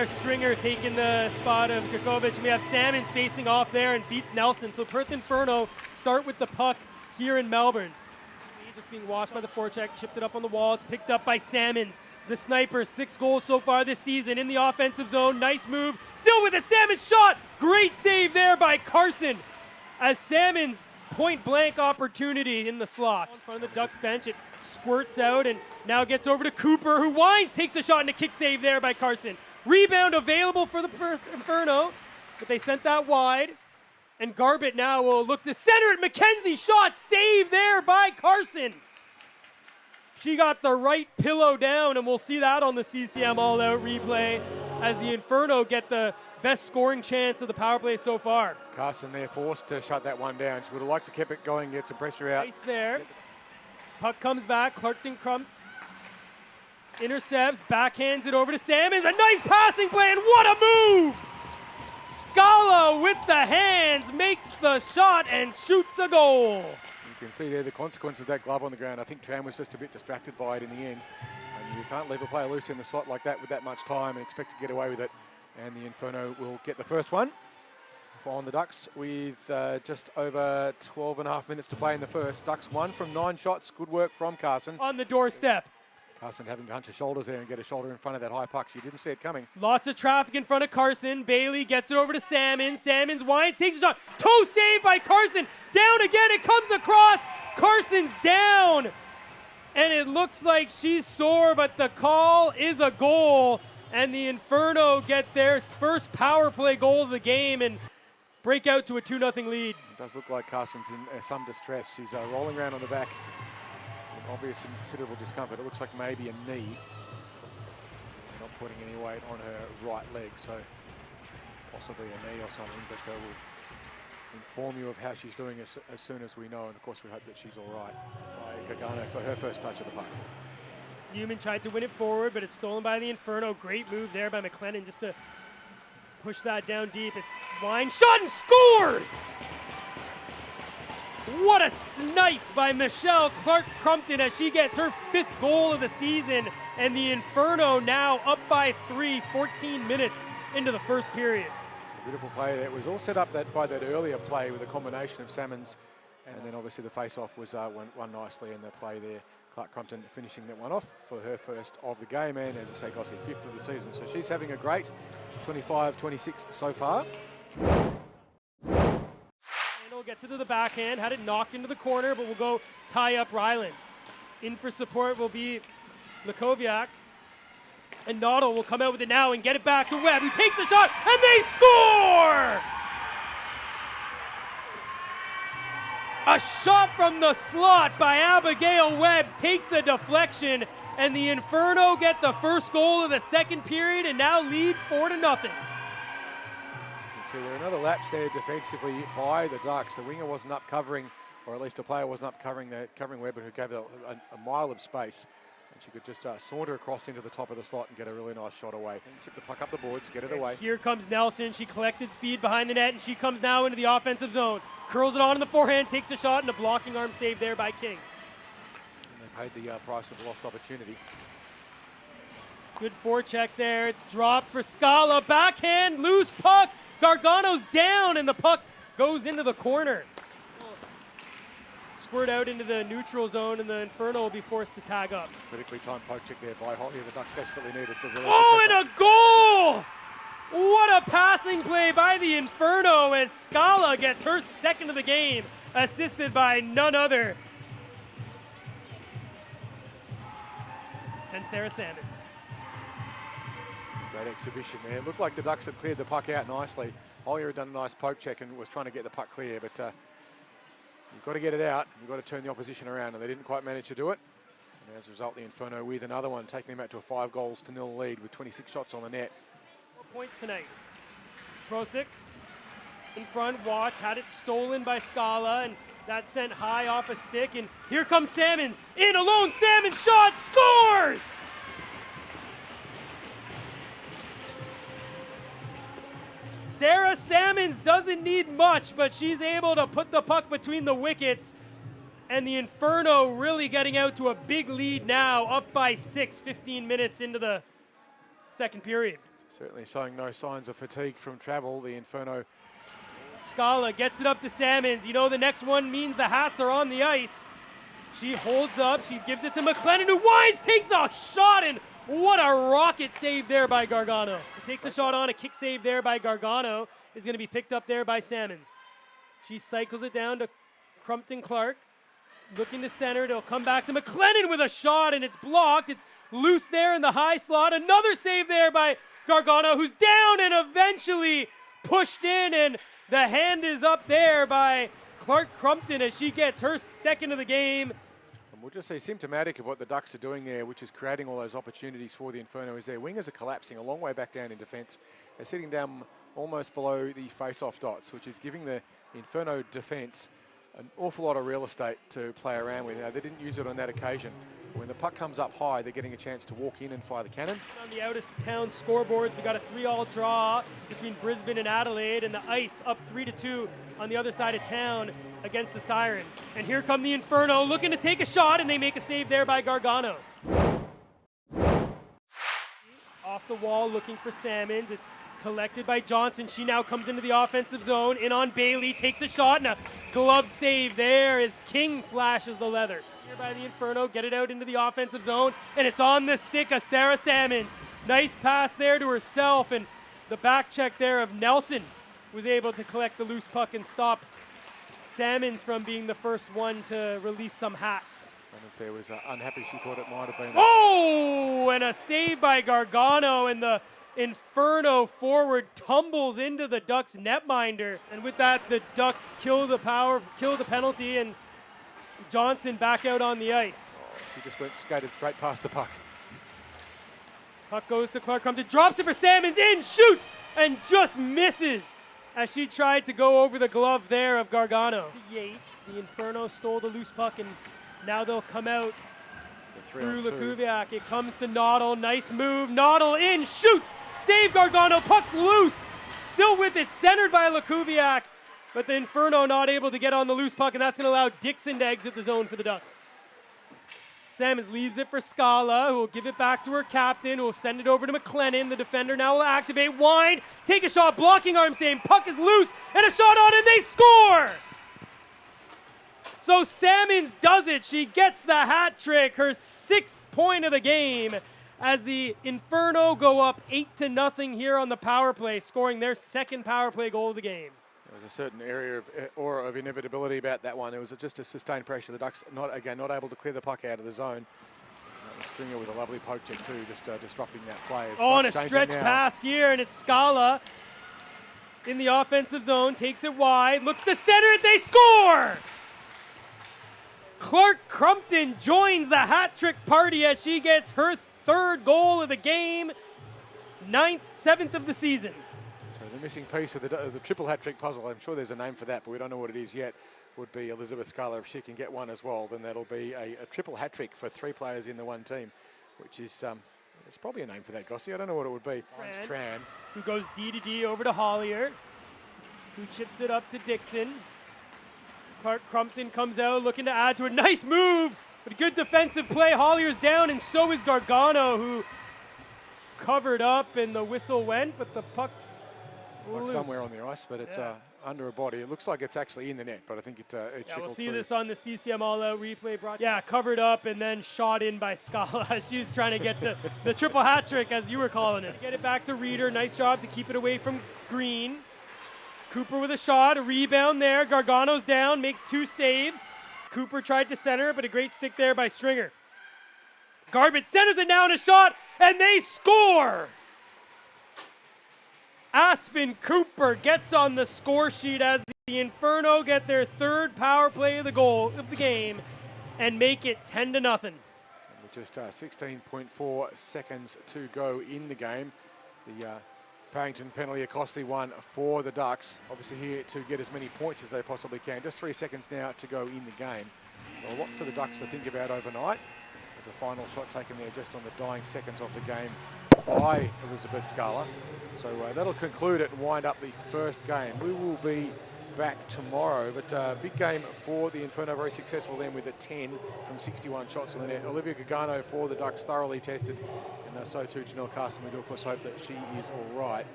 Stringer taking the spot of Kukovic. And we have Salmons facing off there and beats Nelson. So Perth Inferno start with the puck here in Melbourne. Just being watched by the forecheck, chipped it up on the wall. It's picked up by Salmons. The sniper, 6 goals so far this season in the offensive zone. Nice move. Still with it, Salmons shot. Great save there by Carson. As Salmons, point blank opportunity in the slot. In front of the Ducks bench, it squirts out and now gets over to Cooper, who winds, takes a shot and a kick save there by Carson. Rebound available for the Inferno, but they sent that wide. And Garbett now will look to center it. McKenzie shot, save there by Carson. She got the right pillow down, and we'll see that on the CCM all-out replay as the Inferno get the best scoring chance of the power play so far. Carson there forced to shut that one down. She would have liked to keep it going, get some pressure out. Nice there. Puck comes back. Clarkton Crump intercepts, backhands it over to Salmons. A nice passing play, and what a move! Scala with the hands makes the shot and shoots a goal. You can see there the consequences of that glove on the ground. I think Tram was just a bit distracted by it in the end. And you can't leave a player loose in the slot like that with that much time and expect to get away with it. And the Inferno will get the first one on the Ducks with just over 12.5 minutes to play in the first. Ducks 1 from 9 shots. Good work from Carson. On the doorstep. Carson having to hunch her shoulders there and get a shoulder in front of that high puck. She didn't see it coming. Lots of traffic in front of Carson. Bailey gets it over to Salmons. Salmons winds, takes a shot. Toe save by Carson. Down again, it comes across. Carson's down. And it looks like she's sore, but the call is a goal. And the Inferno get their first power play goal of the game and break out to a 2-0 lead. It does look like Carson's in some distress. She's rolling around on the back. Obvious and considerable discomfort. It looks like maybe a knee. Not putting any weight on her right leg, so possibly a knee or something, but we'll inform you of how she's doing as soon as we know, and of course we hope that she's all right. By Gargano for her first touch of the puck. Newman tried to win it forward, but it's stolen by the Inferno. Great move there by McLennan just to push that down deep. It's line shot and scores! What a snipe by Michelle Clark-Crumpton as she gets her 5th goal of the season. And the Inferno now up by 3, 14 minutes into the first period. It's a beautiful play there. It was all set up by that earlier play with a combination of Salmons. And then obviously the face-off was won nicely in the play there. Clark-Crumpton finishing that one off for her first of the game. And as I say, Gossie, 5th of the season. So she's having a great 25-26 so far. Gets it to the backhand, had it knocked into the corner, but will go tie up Ryland. In for support will be Lakoviak. And Noddle will come out with it now and get it back to Webb, who takes the shot, and they score! A shot from the slot by Abigail Webb takes a deflection, and the Inferno get the first goal of the second period and now lead 4-0. So there are another lapse there defensively by the Ducks. The winger wasn't up covering, or at least a player wasn't up covering Webb, who gave a mile of space. And she could just saunter across into the top of the slot and get a really nice shot away. And chip the puck up the boards, get it away. Here comes Nelson. She collected speed behind the net, and she comes now into the offensive zone. Curls it on in the forehand, takes a shot, and a blocking arm save there by King. And they paid the price of the lost opportunity. Good forecheck there. It's dropped for Scala. Backhand, loose puck. Gargano's down, and the puck goes into the corner. Squirt out into the neutral zone, and the Inferno will be forced to tag up. Critically timed poke check there by Holly. The Ducks desperately needed to release. Oh, and a goal! What a passing play by the Inferno as Scala gets her 2nd of the game, assisted by none other than Sarah Salmons. Great exhibition there. It looked like the Ducks had cleared the puck out nicely. Hollier had done a nice poke check and was trying to get the puck clear, but you've got to get it out. You've got to turn the opposition around, and they didn't quite manage to do it. And as a result, the Inferno with another one, taking them out to a 5-0 lead with 26 shots on the net. 4 points tonight. Prosic in front, watch, had it stolen by Scala, and that sent high off a stick, and here comes Salmons. In alone, Salmons shot, scores! Sarah Salmons doesn't need much, but she's able to put the puck between the wickets. And the Inferno really getting out to a big lead now, up by 6, 15 minutes into the second period. Certainly showing no signs of fatigue from travel, the Inferno. Scala gets it up to Salmons. You know the next one means the hats are on the ice. She holds up, she gives it to McLennan, who winds, takes a shot, and what a rocket save there by Gargano. Takes a shot on, a kick save there by Gargano is going to be picked up there by Salmons. She cycles it down to Crumpton Clark, looking to center. It'll come back to McLennan with a shot, and it's blocked. It's loose there in the high slot. Another save there by Gargano, who's down and eventually pushed in, and the hand is up there by Clark Crumpton as she gets her second of the game. And we'll just say symptomatic of what the Ducks are doing there, which is creating all those opportunities for the Inferno, is their wingers are collapsing a long way back down in defence. They're sitting down almost below the face-off dots, which is giving the Inferno defence an awful lot of real estate to play around with. Now, they didn't use it on that occasion. When the puck comes up high, they're getting a chance to walk in and fire the cannon. On the out-of-town scoreboards, we got a 3-all draw between Brisbane and Adelaide, and the Ice up 3-2 on the other side of town against the Siren. And here come the Inferno looking to take a shot, and they make a save there by Gargano. Off the wall looking for Salmons. It's collected by Johnson. She now comes into the offensive zone. In on Bailey, takes a shot, and a glove save there as King flashes the leather. Here by the Inferno, get it out into the offensive zone, and it's on the stick of Sarah Salmons. Nice pass there to herself, and the back check there of Nelson was able to collect the loose puck and stop Salmons from being the first one to release some hats. Salmons there was unhappy. She thought it might have been. Oh, and a save by Gargano, and the Inferno forward tumbles into the Ducks netminder, and with that, the Ducks kill the penalty, and Johnson back out on the ice. Oh, she just went skated straight past the puck. Puck goes to Clark Crumpton, drops it for Salmons, in, shoots, and just misses as she tried to go over the glove there of Gargano. Yates, the Inferno stole the loose puck, and now they'll come out through Lukoviak. It comes to Noddle, nice move, Noddle in, shoots, save Gargano, puck's loose, still with it, centered by Lukoviak, but the Inferno not able to get on the loose puck, and that's going to allow Dixon to exit the zone for the Ducks. Salmons leaves it for Scala, who will give it back to her captain, who will send it over to McLennan. The defender now will activate, wind, take a shot, blocking arm save, puck is loose, and a shot on, and they score! So Salmons does it. She gets the hat trick, her 6th point of the game, as the Inferno go up 8-0 here on the power play, scoring their 2nd power play goal of the game. There was a certain area of aura of inevitability about that one. It was just a sustained pressure. The Ducks not able to clear the puck out of the zone. Stringer with a lovely poke check too, just disrupting that play. Oh, and a stretch pass here, and it's Scala in the offensive zone, takes it wide, looks to center it, they score! Clark Crumpton joins the hat trick party as she gets her 3rd goal of the game, 7th of the season. So the missing piece of the triple hat trick puzzle, I'm sure there's a name for that, but we don't know what it is yet, would be Elizabeth Scala. If she can get one as well, then that'll be a triple hat trick for 3 players in the one team, which is, it's probably a name for that, Gossie. I don't know what it would be. It's Tran. Who goes D to D over to Hollier, who chips it up to Dixon. Clark Crumpton comes out looking to add to a nice move, but a good defensive play. Hollier's down, and so is Gargano, who covered up, and the whistle went, but the puck's somewhere on the ice, but it's under a body. It looks like it's actually in the net, but I think it we'll see through. this on the CCM All-Out replay broadcast. Yeah, covered up and then shot in by Scala. She's trying to get to the triple hat trick, as you were calling it. Get it back to Reeder. Nice job to keep it away from Green. Cooper with a shot, a rebound there. Gargano's down, makes 2 saves. Cooper tried to center, but a great stick there by Stringer. Garbett centers it now in a shot, and they score! Aspen Cooper gets on the score sheet as the Inferno get their 3rd power play of the game and make it 10-0. With just 16.4 seconds to go in the game. The Parrington penalty, a costly one for the Ducks. Obviously here to get as many points as they possibly can. Just 3 seconds now to go in the game. So a lot for the Ducks to think about overnight. There's a final shot taken there just on the dying seconds of the game by Elizabeth Scala. So that'll conclude it and wind up the 1st game. We will be back tomorrow. But big game for the Inferno, very successful then with a 10 from 61 shots on the net. Olivia Gagano for the Ducks, thoroughly tested, and so too Janelle Carson. We do of course hope that she is all right.